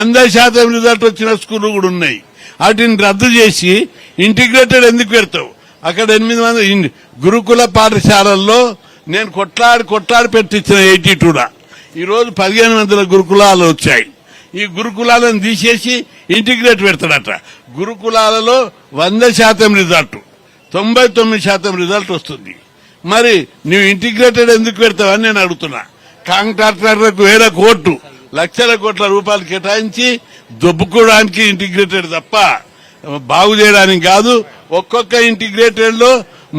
100% result వచ్చిన స్కూళ్లు కూడా ఉన్నాయి. వాటిని రద్దు చేసి ఇంటిగ్రేటెడ్ ఎందుకు పెడతావు? అక్కడ 8 మంది గురుకుల పాఠశాలల్లో నేను కొట్లాడి పెట్టించిన 82లా ఈరోజు 1500 గురుకులాలు వచ్చాయి. ఈ గురుకులాలను తీసేసి ఇంటిగ్రేట్ పెడతాడట. గురుకులాలలో 100% రిజల్ట్, 99% రిజల్ట్ వస్తుంది. మరి నువ్వు ఇంటిగ్రేటెడ్ ఎందుకు పెడతావని నేను అడుగుతున్నా. కాంట్రాక్టర్లకు వేల కోట్లు, లక్షల కోట్ల రూపాయలు కేటాయించి దొబ్బుకోవడానికి ఇంటిగ్రేటెడ్ తప్ప బాగు చేయడానికి కాదు. ఒక్కొక్క ఇంటిగ్రేటెడ్ లో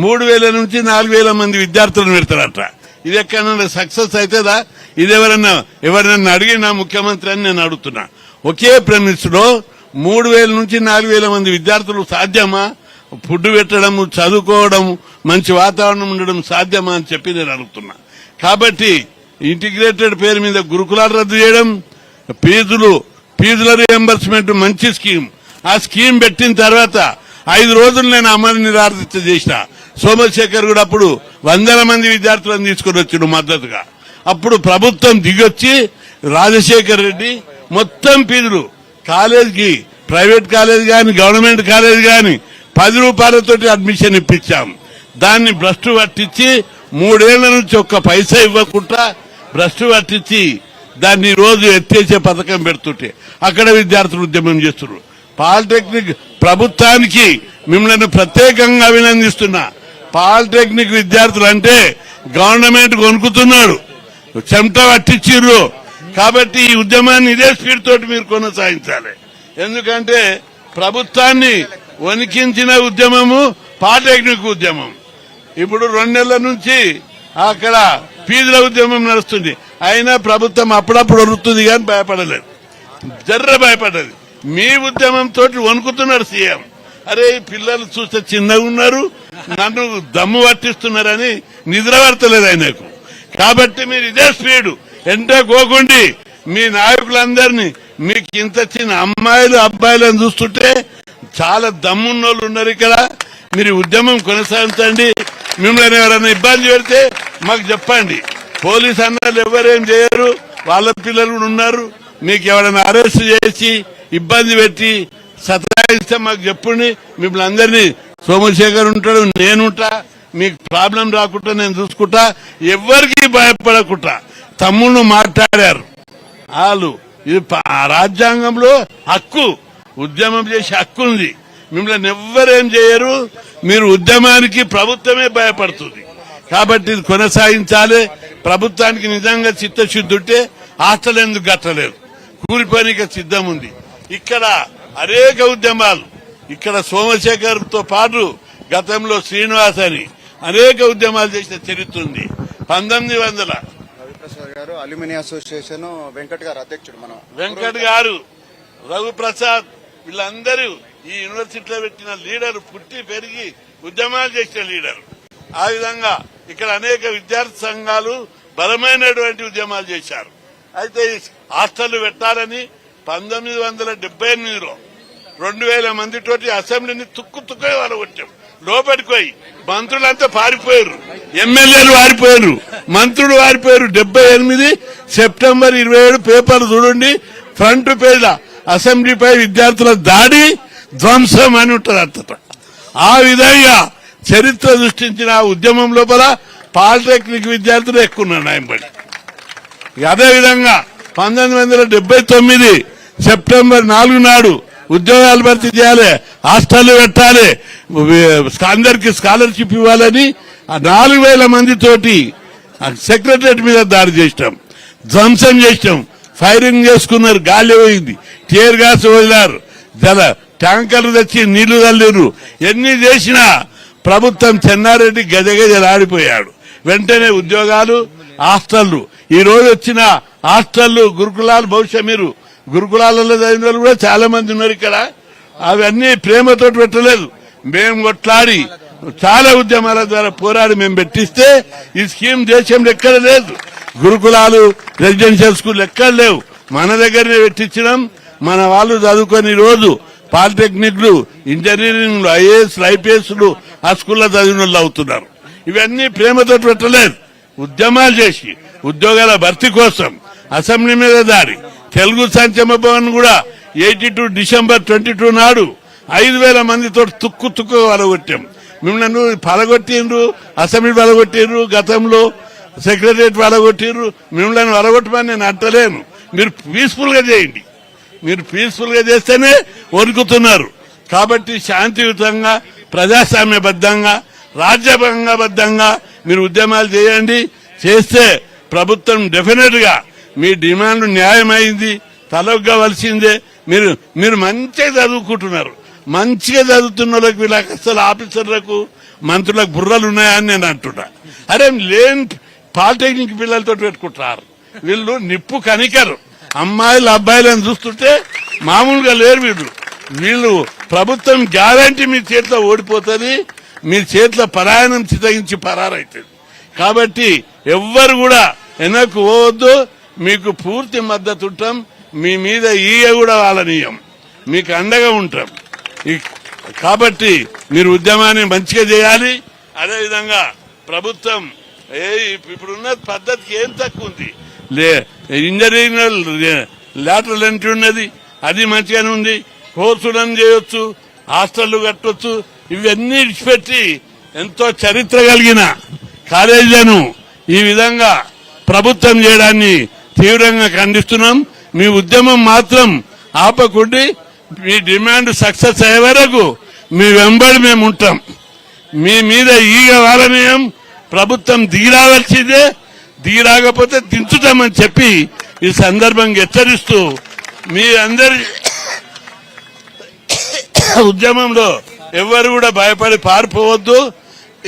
3000 నుంచి 4000 మంది విద్యార్థులను పెడతారట. ఇది ఎక్కడన్నా సక్సెస్ అవుతుందా? ఇది ఎవరైనా అడిగినా ముఖ్యమంత్రి అని నేను అడుగుతున్నా. ఒకే ప్రెమిస్ లో 3000 నుంచి 4000 మంది విద్యార్థులు సాధ్యమా? ఫుడ్ పెట్టడం, చదువుకోవడం, మంచి వాతావరణం ఉండడం సాధ్యమా అని చెప్పి నేను అడుగుతున్నా. కాబట్టి ఇంటిగ్రేటెడ్ పేరు మీద గురుకులాలు రద్దు చేయడం, ఫీజుల రియంబర్స్మెంట్ మంచి స్కీమ్. ఆ స్కీమ్ పెట్టిన తర్వాత 5 రోజులు నేను అమలు నిరాదీక్ష చేసిన. సోమశేఖర్ కూడా అప్పుడు 100 మంది విద్యార్థులను తీసుకుని వచ్చిన మద్దతుగా. అప్పుడు ప్రభుత్వం దిగొచ్చి రాజశేఖర్ రెడ్డి మొత్తం ఫీజులు కాలేజీకి, ప్రైవేట్ కాలేజ్ గాని గవర్నమెంట్ కాలేజ్ గాని 10 రూపాయలతోటి అడ్మిషన్ ఇప్పించాం. దాన్ని భ్రష్టు పట్టించి 3 ఏళ్ల నుంచి ఒక్క పైసా ఇవ్వకుండా భ్రష్టు పట్టించి దాన్ని రోజు ఎత్తేసే పథకం పెడుతుంటే అక్కడ విద్యార్థులు ఉద్యమం చేస్తున్నారు. పాలిటెక్నిక్ ప్రభుత్వానికి మిమ్మల్ని ప్రత్యేకంగా అభినందిస్తున్నా. పాలిటెక్నిక్ విద్యార్థులు అంటే గవర్నమెంట్ కొనుక్కుతున్నాడు, చెమట పట్టించిర్రు. కాబట్టి ఈ ఉద్యమాన్ని ఇదే స్పీడ్ తోటి మీరు కొనసాగించాలి. ఎందుకంటే ప్రభుత్వాన్ని వణికించిన ఉద్యమము పాలిటెక్నిక్ ఉద్యమం. ఇప్పుడు 2 నెలల నుంచి అక్కడ ఫీజుల ఉద్యమం నడుస్తుంది. అయినా ప్రభుత్వం అప్పుడప్పుడు వణుకుతుంది కానీ భయపడలేదు, భయపడలేదు. మీ ఉద్యమంతో వణుకుతున్నాడు సీఎం. అరే పిల్లలు చూస్తే చిన్నగా ఉన్నారు, నన్ను దమ్ము పట్టిస్తున్నారని నిద్ర పడతలేదు ఆయనకు. కాబట్టి మీరు ఇదే స్పీడు ఎంటకోకండి. మీ నాయకులందరినీ మీకు ఇంత చిన్న అమ్మాయిలు అబ్బాయిలను చూస్తుంటే చాలా దమ్మున్నోళ్ళు ఉన్నారు ఇక్కడ. మీరు ఉద్యమం కొనసాగించండి. మిమ్మల్ని ఎవరైనా ఇబ్బంది పెడితే మాకు చెప్పండి. పోలీస్ అన్నలు ఎవరేం చేయరు, వాళ్ళ పిల్లలు కూడా ఉన్నారు. మీకు ఎవరైనా అరెస్ట్ చేసి ఇబ్బంది పెట్టి సతాయిస్తే మాకు చెప్పండి. మిమ్మల్ని అందరినీ సోమశేఖర్ ఉంటాడు, నేనుంటా. మీకు ప్రాబ్లం రాకుండా నేను చూసుకుంటా. ఎవరికి భయపడకుండా తమ్ముళ్ళు మాట్లాడారు వాళ్ళు. ఇది రాజ్యాంగంలో హక్కు, ఉద్యమం చేసే హక్కు ఉంది. మిమ్మల్ని ఎవ్వరేం చేయరు. మీరు ఉద్యమానికి ప్రభుత్వమే భయపడుతుంది. కాబట్టి ఇది కొనసాగించాలి. ప్రభుత్వానికి నిజంగా చిత్తశుద్ధి ఉంటే హాస్టల్ ఎందుకు కట్టలేదు, కూలిపోయిక సిద్ధం ఉంది. ఇక్కడ అనేక ఉద్యమాలు, ఇక్కడ సోమశేఖర్ తో పాటు గతంలో శ్రీనివాస్ అని అనేక ఉద్యమాలు చేసిన చరిత్ర ఉంది. 1900 రవిప్రసాద్ గారు అల్యూమినియం అసోసియేషన్, వెంకట్ గారు అధ్యక్షుడు. మనం వెంకట్ గారు, రఘుప్రసాద్ వీళ్ళందరూ ఈ యూనివర్సిటీలో పెట్టిన లీడర్, పుట్టి పెరిగి ఉద్యమాలు చేసిన లీడర్. ఆ విధంగా ఇక్కడ అనేక విద్యార్థి సంఘాలు బలమైనటువంటి ఉద్యమాలు చేశారు. అయితే హాస్టళ్లు పెట్టాలని 1978లో 2000 మందితోటి అసెంబ్లీని తుక్కుతుక్కు వలగొట్టాం. లోపలికి మంత్రులంతా పారిపోయారు, ఎమ్మెల్యేలు పారిపోయారు, మంత్రులు పారిపోయారు. 78 సెప్టెంబర్ 27 పేపర్ చూడండి, ఫ్రంట్ పేజ్ అసెంబ్లీపై విద్యార్థుల దాడి ధ్వంసం అని ఉంటుంది అంతట. ఆ విధంగా చరిత్ర సృష్టించిన ఉద్యమం లోపల పాలిటెక్నిక్ విద్యార్థులు ఎక్కువ ఉన్నారు నాయంబడి. అదేవిధంగా 1979 సెప్టెంబర్ 4 నాడు ఉద్యోగాలు భర్తీ చేయాలి, హాస్టళ్లు పెట్టాలి, అందరికి స్కాలర్షిప్ ఇవ్వాలని 4000 మందితోటి సెక్రటరియట్ మీద దాడి చేసినాం, ధ్వంసం చేసినాం. ఫైరింగ్ చేసుకున్నారు, గాలి పోయింది, టీయర్ గ్యాస్ వదిలారు, ట్యాంకర్లు తెచ్చి నీళ్లు తల్లిరు. ఎన్ని చేసినా ప్రభుత్వం చెన్నారెడ్డి గజగజలాడిపోయాడు. వెంటనే ఉద్యోగాలు, హాస్టళ్లు. ఈ రోజు వచ్చిన హాస్టళ్లు, గురుకులాలు, బహుశా మీరు గురుకులాలలో చదివిన వాళ్ళు కూడా చాలా మంది ఉన్నారు ఇక్కడ. అవన్నీ ప్రేమతో పెట్టలేదు, మేము కొట్లాడి చాలా ఉద్యమాల ద్వారా పోరాడి మేము పెట్టిస్తే ఈ స్కీమ్ దేశంలో ఎక్కడ లేదు. గురుకులాలు, రెసిడెన్షియల్ స్కూల్ ఎక్కడ లేవు, మన దగ్గరనే పెట్టించడం. మన వాళ్ళు చదువుకొని రోజు పాలిటెక్నిక్లు, ఇంజనీరింగ్లు, ఐఏఎస్లు, ఐపీఎస్లు ఆ స్కూల్లో చదివిన వాళ్ళు అవుతున్నారు. ఇవన్నీ ప్రేమతో పెట్టలేదు, ఉద్యమాలు చేసి ఉద్యోగాల భర్తీ కోసం అసెంబ్లీ మీద దాడి, తెలుగు సంక్షేమ భవన్ కూడా 82 డిసెంబర్ 22 నాడు 5,000 మందితో తుక్కు వలగొట్టాం. మిమ్మల్ని పలగొట్టిండ్రు, అసెంబ్లీ వలగొట్టిండ్రు, గతంలో సెక్రటరియట్ వలగొట్టిండ్రు. మిమ్మల్ని వలగొట్టమని నేను అంటలేను. మీరు పీస్ఫుల్ గా చేయండి. మీరు పీస్ఫుల్ గా చేస్తేనే వణుకుతున్నారు. కాబట్టి శాంతియుతంగా, ప్రజాస్వామ్యబద్ధంగా, రాజ్యాంగబద్ధంగా మీరు ఉద్యమాలు చేయండి. చేస్తే ప్రభుత్వం డెఫినెట్ గా మీ డిమాండ్ న్యాయమైంది, తలొగ్గవలసిందే. మీరు మంచిగా చదువుకుంటున్నారు. మంచిగా చదువుతున్న వాళ్ళకి వీళ్ళకి అసలు ఆఫీసర్లకు, మంత్రులకు బుర్రలు ఉన్నాయని నేను అంటున్నా. అరే లేని పాలిటెక్నిక్ పిల్లలతో పెట్టుకుంటారు. వీళ్ళు నిప్పు కనికరు. అమ్మాయిలు అబ్బాయిలను చూస్తుంటే మామూలుగా లేరు వీళ్ళు. ప్రభుత్వం గ్యారంటీ మీ చేతిలో ఓడిపోతుంది. మీ చేతిలో పరాయణం చితగించి పరారైతుంది. కాబట్టి ఎవ్వరు కూడా వెనక్కు పోవద్దు. మీకు పూర్తి మద్దతు ఉంటాం. మీ మీద ఈగ కూడా వాళ్ళనీయం. మీకు అండగా ఉంటాం. కాబట్టి మీరు ఉద్యమాన్ని మంచిగా చేయాలి. అదేవిధంగా ప్రభుత్వం ఇప్పుడున్న పద్ధతికి ఏం తక్కువ ఉంది. ఇంజనీరింగ్ లాటరల్ ఎంట్రీ ఉన్నది, అది మంచిగానే ఉంది. కోర్సులను చేయొచ్చు, హాస్టళ్లు కట్టొచ్చు. ఇవన్నీ విడిచిపెట్టి ఎంతో చరిత్ర కలిగిన కాలేజీలను ఈ విధంగా ప్రభుత్వం చేయడాన్ని తీవ్రంగా ఖండిస్తున్నాం. మీ ఉద్యమం మాత్రం ఆపకుండి మీ డిమాండ్ సక్సెస్ అయ్యే వరకు మీ వెంబడి మేము ఉంటాం. మీ మీద ఈగ వారనీయం. ప్రభుత్వం దిగిరావలసిందే. దిగిరాకపోతే దించుతామని చెప్పి ఈ సందర్భంగా హెచ్చరిస్తూ మీ అందరి ఉద్యమంలో ఎవరు కూడా భయపడి పారిపోవద్దు.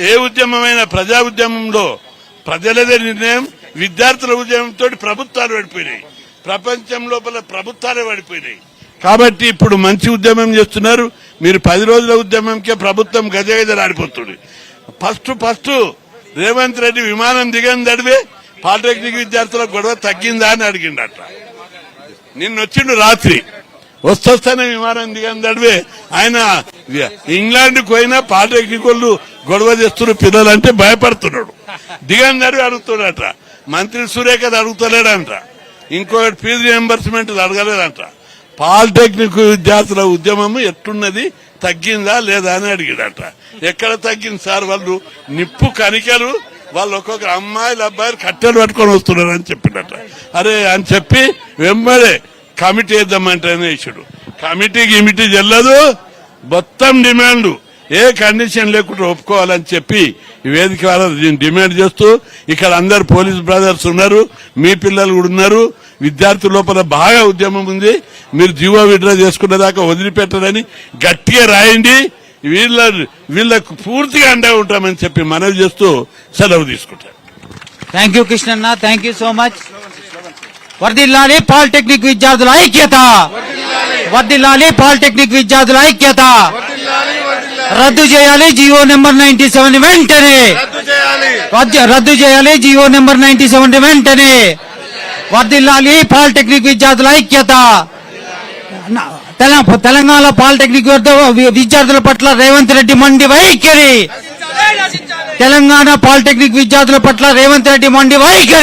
ఏ ఉద్యమమైన ప్రజా ఉద్యమంలో ప్రజలదే నిర్ణయం. విద్యార్థుల ఉద్యమంతో ప్రభుత్వాలు పడిపోయినాయి. ప్రపంచం లోపల ప్రభుత్వాలే పడిపోయినాయి. కాబట్టి ఇప్పుడు మంచి ఉద్యమం చేస్తున్నారు. మీరు 10 రోజుల ఉద్యమంకే ప్రభుత్వం గజగజలాడిపోతుంది. ఫస్ట్ రేవంత్ రెడ్డి విమానం దిగని దడివే పాలిటెక్నిక్ విద్యార్థుల గొడవ తగ్గిందా అని అడిగిండట. నిన్నొచ్చిండు రాత్రి. వస్తొస్తానే విమానం దిగని దడివే ఆయన ఇంగ్లాండ్ పోయినా పాలిటెక్నిక్ వాళ్ళు గొడవ చేస్తున్న పిల్లలంటే భయపడుతున్నాడు. దిగని దడివి అడుగుతున్నాడట. మంత్రి సురేఖ అడుగుతలేడంట. ఇంకోటి ఫీజు రియంబర్స్మెంట్ అడగలేదంట. పాలిటెక్నిక్ విద్యార్థుల ఉద్యమం ఎట్టున్నది, తగ్గిందా లేదా అని అడిగాడట. ఎక్కడ తగ్గింది సార్, వాళ్ళు నిప్పు కనికలు, వాళ్ళు ఒక్కొక్క అమ్మాయిలు అబ్బాయిలు కట్టెలు పట్టుకొని వస్తున్నారు అని చెప్పినట్ట. అరే అని చెప్పి వెంబడే కమిటీ వేద్దామంటేనే ఇచ్చాడు. కమిటీ చెల్లదు. మొత్తం డిమాండ్ ఏ కండిషన్ లేకుండా ఒప్పుకోవాలని చెప్పి ఈ వేదిక ద్వారా డిమాండ్ చేస్తూ ఇక్కడ అందరు పోలీస్ బ్రదర్స్ ఉన్నారు, మీ పిల్లలు కూడా ఉన్నారు. విద్యార్థుల లోపల బాగా ఉద్యమం ఉంది. మీరు జీవో విడ్రా చేసుకునే దాకా వదిలిపెట్టరని గట్టిగా రాయండి. వీళ్ళకు పూర్తిగా అండగా ఉంటామని చెప్పి మనవి చేస్తూ సెలవు తీసుకుంటారు. థ్యాంక్ యూ కృష్ణన్న, థ్యాంక్ యూ సో మచ్. వర్ధిల్లాలి పాలిటెక్నిక్ విద్యార్థుల ఐక్యత, వర్ధిల్లాలి పాలిటెక్నిక్ విద్యార్థుల ఐక్యత. రద్దు చేయాలి జీవో నెంబర్ 97 వెంటనే, రద్దు చేయాలి జీవో నెంబర్ 97 వెంటనే. వర్ధిల్లాలి పాలిటెక్నిక్ విద్యార్థుల ఐక్యత. తెలంగాణ పాలిటెక్నిక్ విద్యార్థుల పట్ల రేవంత్ రెడ్డి మండి వైఖరి. తెలంగాణ పాలిటెక్నిక్ విద్యార్థుల పట్ల రేవంత్ రెడ్డి మండి వైఖరి.